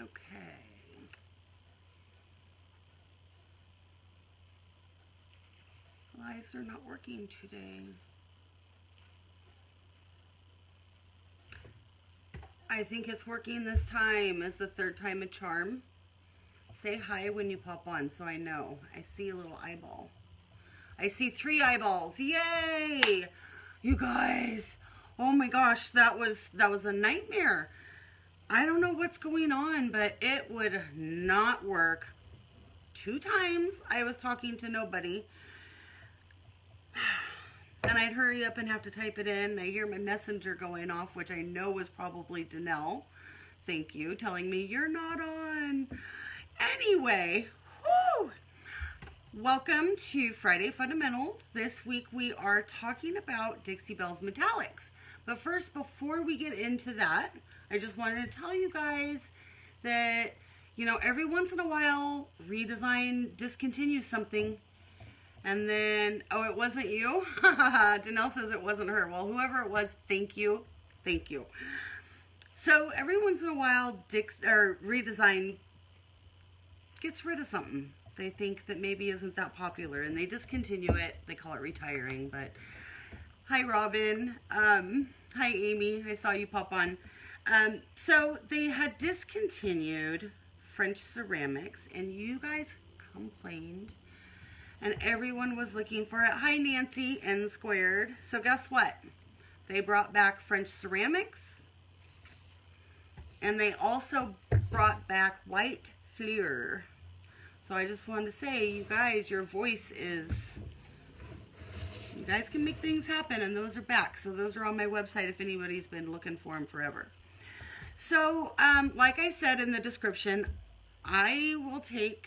Okay. Lives are not working today. I think it's working this time. Is the third time a charm? Say hi when you pop on so I know. I see a little eyeball. I see 3 eyeballs. Yay! You guys. Oh my gosh, that was a nightmare. I don't know what's going on, but it would not work. 2 times I was talking to nobody. And I'd hurry up and have to type it in. I hear my messenger going off, which I know was probably Danelle. Thank you, telling me you're not on. Anyway, whoo! Welcome to Friday Fundamentals. This week we are talking about Dixie Belle's Metallics. But first, before we get into that, I just wanted to tell you guys that, you know, every once in a while, redesign discontinues something. And then, oh, it wasn't you? Danelle says it wasn't her. Well, whoever it was, thank you. Thank you. So every once in a while, redesign gets rid of something they think that maybe isn't that popular, and they discontinue it. They call it retiring. But hi, Robin. Hi, Amy. I saw you pop on. So they had discontinued French ceramics, and you guys complained. And everyone was looking for it. Hi, Nancy, N squared. So guess what? They brought back French ceramics. And they also brought back white fleur. So I just wanted to say, you guys, your voice is... You guys can make things happen, and those are back. So those are on my website if anybody's been looking for them forever. So, like I said in the description, I will take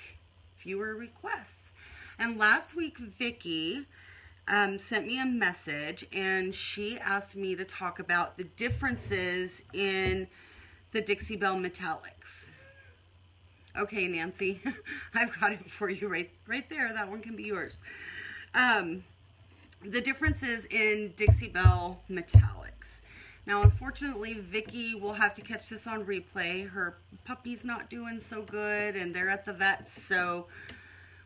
viewer requests. And last week, Vicky sent me a message, and she asked me to talk about the differences in the Dixie Belle Metallics. Okay, Nancy, I've got it for you right there. That one can be yours. The differences in Dixie Belle Metallics. Now, unfortunately, Vicky will have to catch this on replay. Her puppy's not doing so good, and they're at the vet, so...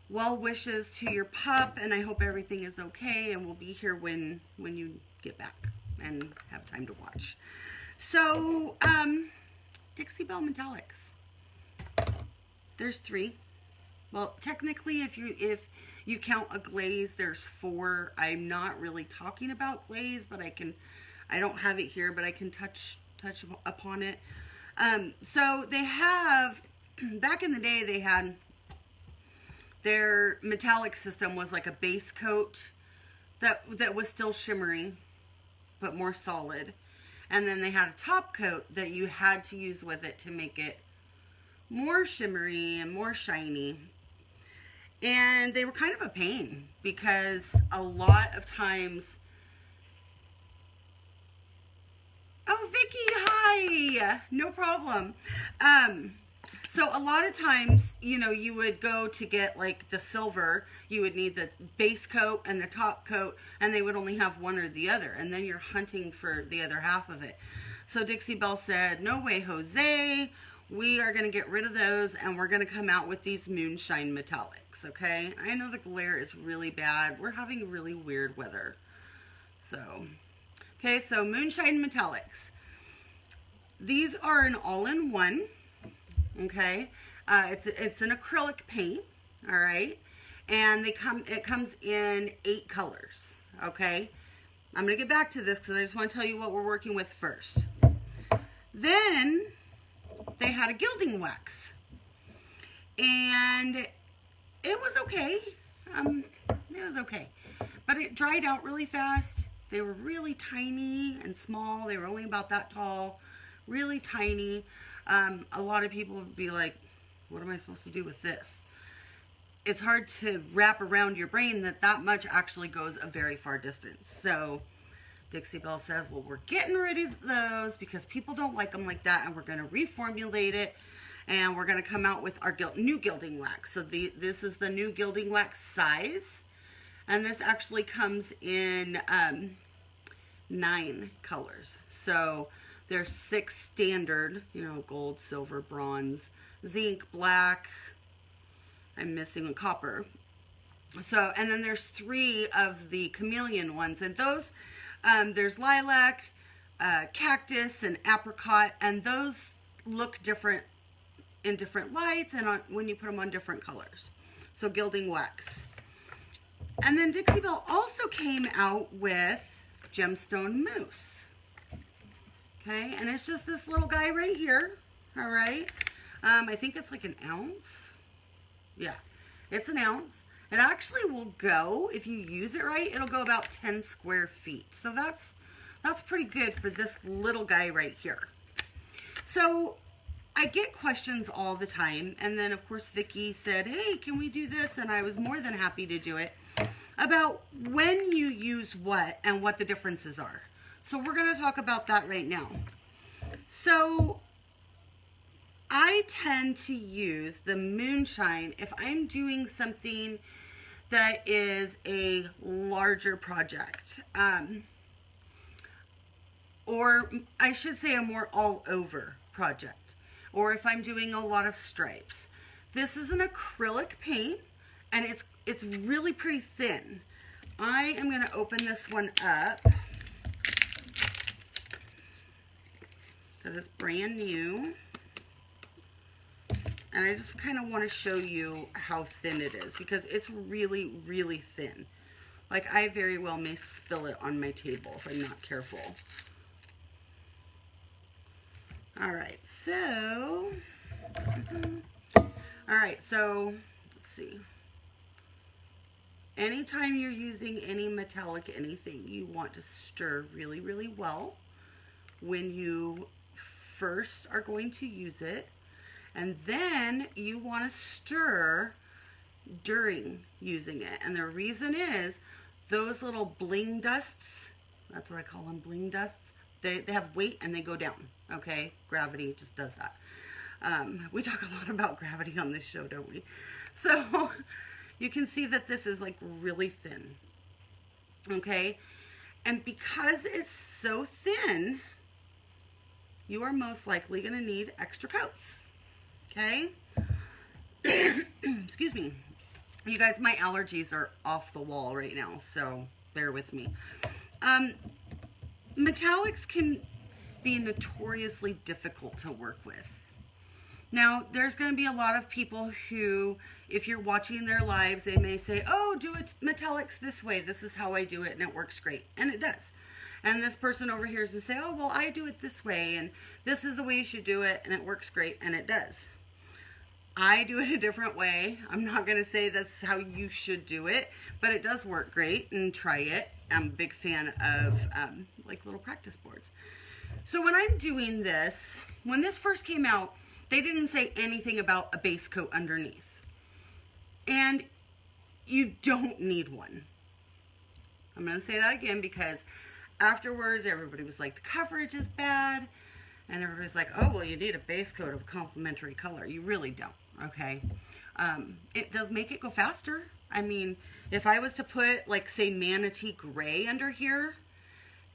well wishes to your pup, and I hope everything is okay, and we'll be here when you get back and have time to watch. So, Dixie Belle Metallics. There's 3. Well, technically, if you count a glaze, there's 4. I'm not really talking about glaze, but I don't have it here, but I can touch upon it. So they have, back in the day, they had... their metallic system was like a base coat that was still shimmering, but more solid. And then they had a top coat that you had to use with it to make it more shimmery and more shiny. And they were kind of a pain because a lot of times... oh, Vicky, hi! No problem. So a lot of times, you know, you would go to get like the silver, you would need the base coat and the top coat, and they would only have one or the other, and then you're hunting for the other half of it. So Dixie Belle said, no way, Jose, we are going to get rid of those, and we're going to come out with these Mooshine Metallics, okay? I know the glare is really bad. We're having really weird weather. So, okay, so Mooshine Metallics. These are an all-in-one. Okay, it's an acrylic paint, all right, and it comes in 8 colors, okay. I'm going to get back to this because I just want to tell you what we're working with first. Then they had a gilding wax, and it was okay. It was okay, but it dried out really fast. They were really tiny and small. They were only about that tall, really tiny. A lot of people would be like, what am I supposed to do with this? It's hard to wrap around your brain that much actually goes a very far distance. So Dixie Belle says, well, we're getting rid of those because people don't like them like that, and we're going to reformulate it, and we're going to come out with our new gilding wax. So this is the new gilding wax size, and this actually comes in 9 colors. So There's 6 standard, you know, gold, silver, bronze, zinc, black. I'm missing a copper. So, and then there's 3 of the chameleon ones. And those, there's lilac, cactus, and apricot. And those look different in different lights and when you put them on different colors. So gilding wax. And then Dixie Belle also came out with Gemstone Mousse. Okay, and it's just this little guy right here. All right. I think it's like an ounce. Yeah, it's an ounce. It actually will go, if you use it right, it'll go about 10 square feet. So that's pretty good for this little guy right here. So I get questions all the time. And then of course, Vicki said, hey, can we do this? And I was more than happy to do it, about when you use what and what the differences are. So we're going to talk about that right now. So I tend to use the Mooshine if I'm doing something that is a larger project. Or I should say a more all over project. Or if I'm doing a lot of stripes. This is an acrylic paint and it's really pretty thin. I am going to open this one up because it's brand new. And I just kind of want to show you how thin it is because it's really, really thin. Like I very well may spill it on my table if I'm not careful. All right, so, let's see. Anytime you're using any metallic anything, you want to stir really, really well when you first are going to use it. And then you want to stir during using it. And the reason is those little bling dusts, that's what I call them, bling dusts, they have weight and they go down, okay? Gravity just does that. We talk a lot about gravity on this show, don't we? So you can see that this is like really thin, okay? And because it's so thin, you are most likely going to need extra coats, okay? Excuse me. You guys, my allergies are off the wall right now, so bear with me. Metallics can be notoriously difficult to work with. Now, there's going to be a lot of people who, if you're watching their lives, they may say, oh, do it metallics this way. This is how I do it, and it works great. And it does. And this person over here is to say, oh, well, I do it this way, and this is the way you should do it, and it works great, and it does. I do it a different way. I'm not going to say that's how you should do it, but it does work great, and try it. I'm a big fan of like little practice boards. So when I'm doing this, when this first came out, they didn't say anything about a base coat underneath. And you don't need one. I'm going to say that again because afterwards everybody was like, the coverage is bad. And everybody's like, oh, well, you need a base coat of complementary color. You really don't, okay? It does make it go faster. I mean, if I was to put, like, say, manatee gray under here,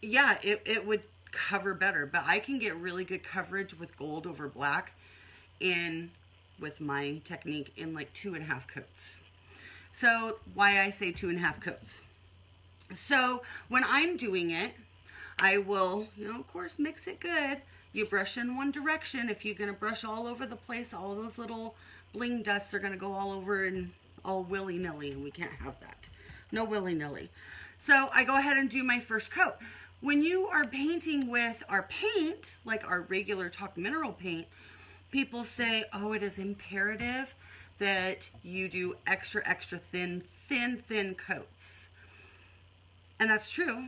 yeah, it would cover better. But I can get really good coverage with gold over black with my technique in, like, 2.5 coats. So, why I say 2.5 coats. So, when I'm doing it, I will, of course, mix it good. You brush in one direction. If you're going to brush all over the place, all those little bling dusts are going to go all over and all willy-nilly, and we can't have that. No willy-nilly. So I go ahead and do my first coat. When you are painting with our paint, like our regular chalk mineral paint, people say, oh, it is imperative that you do extra, extra thin coats. And that's true.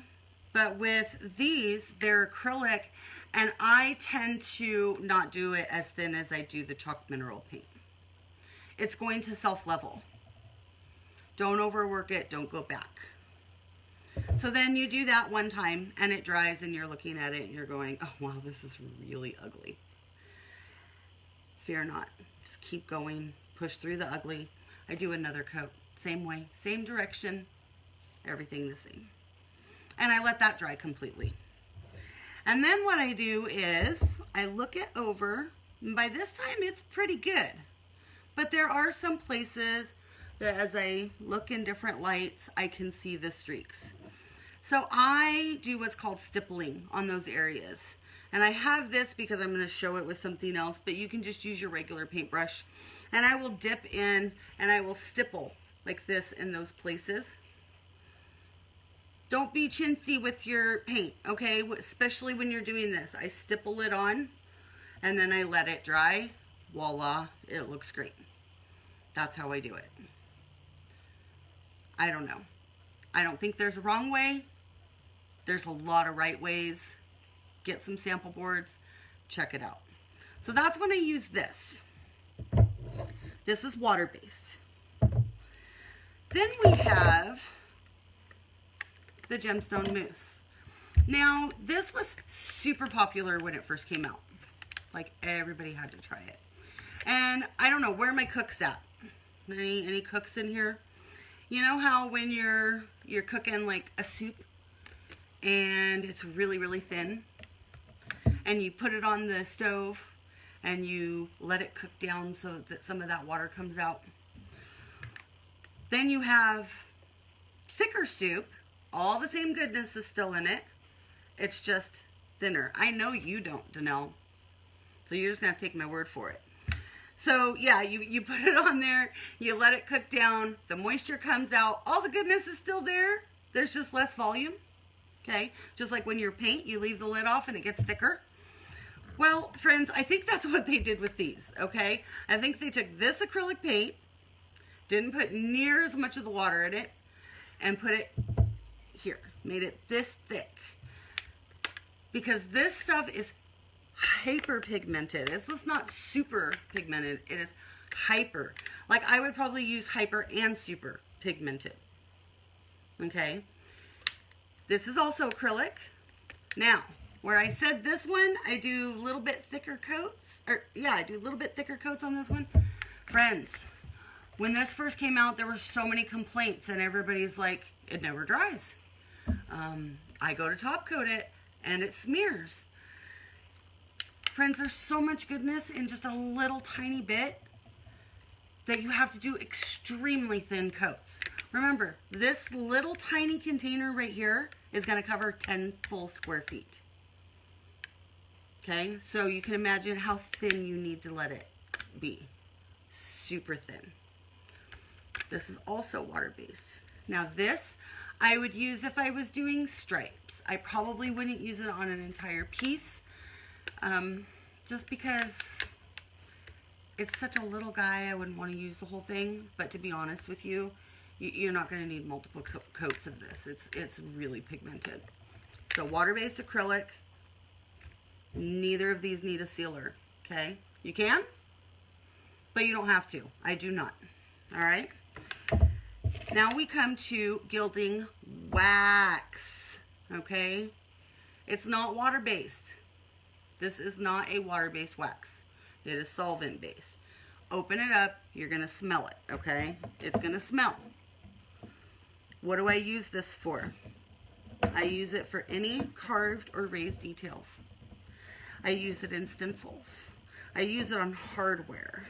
But with these, they're acrylic, and I tend to not do it as thin as I do the chalk mineral paint. It's going to self-level. Don't overwork it. Don't go back. So then you do that one time, and it dries, and you're looking at it, and you're going, oh, wow, this is really ugly. Fear not. Just keep going. Push through the ugly. I do another coat. Same way. Same direction. Everything the same. And I let that dry completely. And then what I do is I look it over, and by this time it's pretty good. But there are some places that as I look in different lights, I can see the streaks. So I do what's called stippling on those areas. And I have this because I'm going to show it with something else, but you can just use your regular paintbrush. And I will dip in and I will stipple like this in those places. Don't be chintzy with your paint, okay? Especially when you're doing this. I stipple it on and then I let it dry. Voila, it looks great. That's how I do it. I don't know. I don't think there's a wrong way. There's a lot of right ways. Get some sample boards. Check it out. So that's when I use this. This is water-based. Then we have the Gemstone Mousse. Now, this was super popular when it first came out. Like, everybody had to try it. And I don't know, where are my cooks at? Any cooks in here? You know how when you're cooking like a soup and it's really, really thin, and you put it on the stove and you let it cook down so that some of that water comes out? Then you have thicker soup. All the same goodness is still in it. It's just thinner. I know you don't, Danelle. So you're just going to have to take my word for it. So yeah, you put it on there. You let it cook down. The moisture comes out. All the goodness is still there. There's just less volume. Okay? Just like when you paint, you leave the lid off and it gets thicker. Well, friends, I think that's what they did with these. Okay? I think they took this acrylic paint, didn't put near as much of the water in it, and put it here, made it this thick, because this stuff is hyper pigmented. It's just not super pigmented, it is hyper. Like, I would probably use hyper and super pigmented. Okay, this is also acrylic. Now, where I said this one, I do a little bit thicker coats, I do a little bit thicker coats on this one. Friends, when this first came out, there were so many complaints, and everybody's like, it never dries. I go to top coat it and it smears. Friends, there's so much goodness in just a little tiny bit that you have to do extremely thin coats. Remember, this little tiny container right here is going to cover 10 full square feet. Okay, so you can imagine how thin you need to let it be. Super thin. This is also water-based. Now this, I would use if I was doing stripes. I probably wouldn't use it on an entire piece, just because it's such a little guy. I wouldn't want to use the whole thing, but to be honest with you, you're not going to need multiple coats of this. It's really pigmented. So water-based acrylic, neither of these need a sealer, okay? You can, but you don't have to. I do not, all right? Now we come to gilding wax, okay? It's not water-based. This is not a water-based wax. It is solvent-based. Open it up, you're gonna smell it, okay? It's gonna smell. What do I use this for? I use it for any carved or raised details. I use it in stencils. I use it on hardware.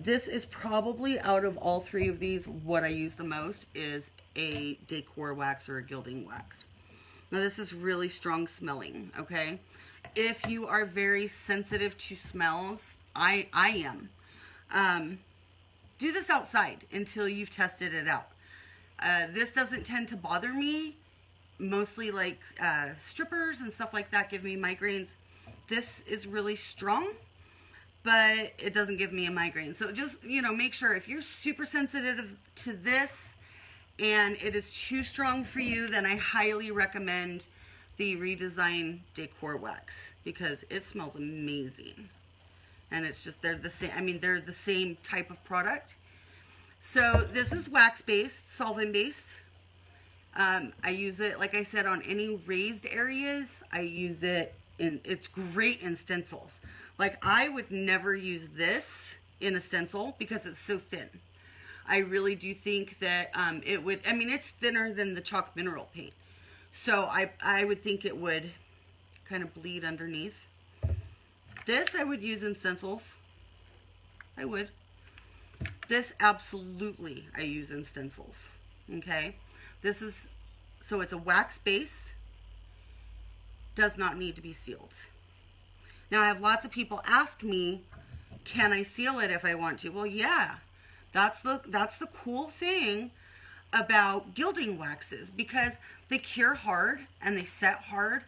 This is probably, out of all three of these, what I use the most is a decor wax or a gilding wax. Now this is really strong smelling, okay? If you are very sensitive to smells, I am. Do this outside until you've tested it out. This doesn't tend to bother me. Mostly like strippers and stuff like that give me migraines. This is really strong, but it doesn't give me a migraine. So just, make sure if you're super sensitive to this and it is too strong for you, then I highly recommend the Redesign Decor Wax, because it smells amazing. And it's just, they're the same, they're the same type of product. So this is wax-based, solvent-based. I use it, like I said, on any raised areas. I use it it's great in stencils. Like, I would never use this in a stencil because it's so thin. I really do think that it would, it's thinner than the chalk mineral paint. So I would think it would kind of bleed underneath. This I would use in stencils. I would. This absolutely I use in stencils. Okay. This is, so it's a wax base. Does not need to be sealed. Now I have lots of people ask me, can I seal it if I want to? Well, yeah. That's the cool thing about gilding waxes, because they cure hard and they set hard.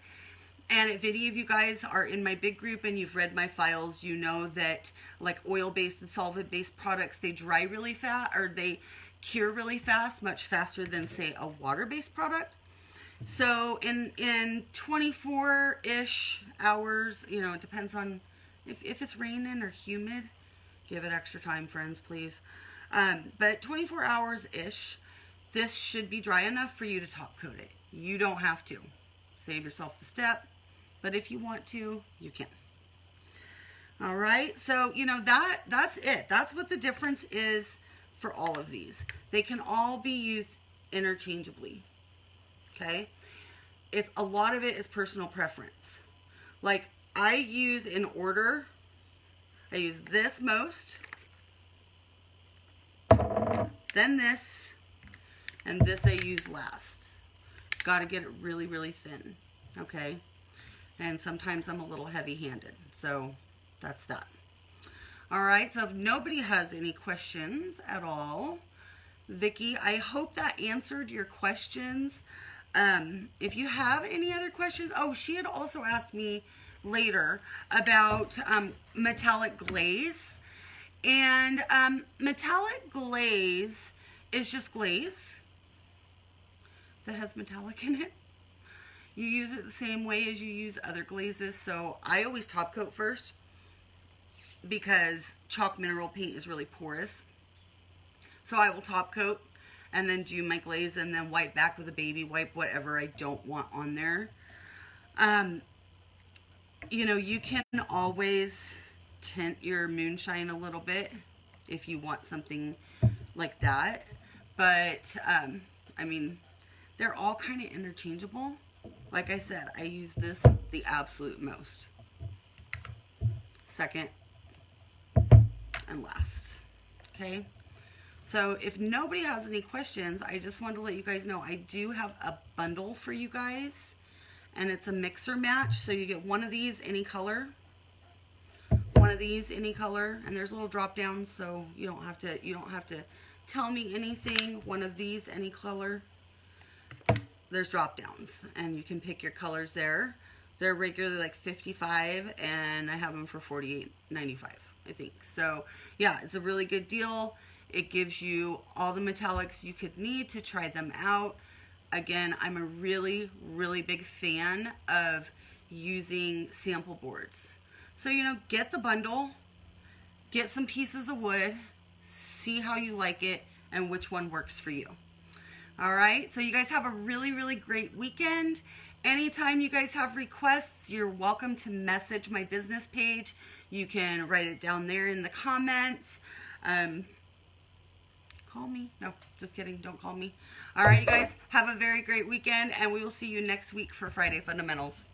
And if any of you guys are in my big group and you've read my files, you know that like oil-based and solvent-based products, they dry really fast, or they cure really fast, much faster than, say, a water-based product. So in 24-ish hours, you know, it depends on if it's raining or humid. Give it extra time, friends, please. But 24 hours-ish, this should be dry enough for you to top coat it. You don't have to. Save yourself the step. But if you want to, you can. All right. So, you know, that's it. That's what the difference is for all of these. They can all be used interchangeably. Okay. A lot of it is personal preference. Like I use in order. I use this most. Then this. And this I use last. Got to get it really, really thin. Okay. And sometimes I'm a little heavy-handed. So that's that. All right. So if nobody has any questions at all, Vicki, I hope that answered your questions. If you have any other questions, oh, she had also asked me later about metallic glaze. And metallic glaze is just glaze that has metallic in it. You use it the same way as you use other glazes. So I always top coat first because chalk mineral paint is really porous. So I will top coat and then do my glaze and then wipe back with a baby wipe, whatever I don't want on there. You know, you can always tint your moonshine a little bit if you want something like that. But, I mean, they're all kind of interchangeable. Like I said, I use this the absolute most. Second and last. Okay. So if nobody has any questions, I just wanted to let you guys know I do have a bundle for you guys. And it's a mixer match. So you get one of these, any color. One of these, any color. And there's little drop downs, so you don't have to tell me anything. One of these, any color. There's drop downs and you can pick your colors there. They're regularly like $55 and I have them for $48.95, I think. So yeah, it's a really good deal. It gives you all the metallics you could need to try them out. Again, I'm a really, really big fan of using sample boards. So, you know, get the bundle, get some pieces of wood, see how you like it and which one works for you. All right, so you guys have a really, really great weekend. Anytime you guys have requests, you're welcome to message my business page. You can write it down there in the comments. Call me. No, just kidding. Don't call me. All right, you guys have a very great weekend, and we will see you next week for Friday Fundamentals.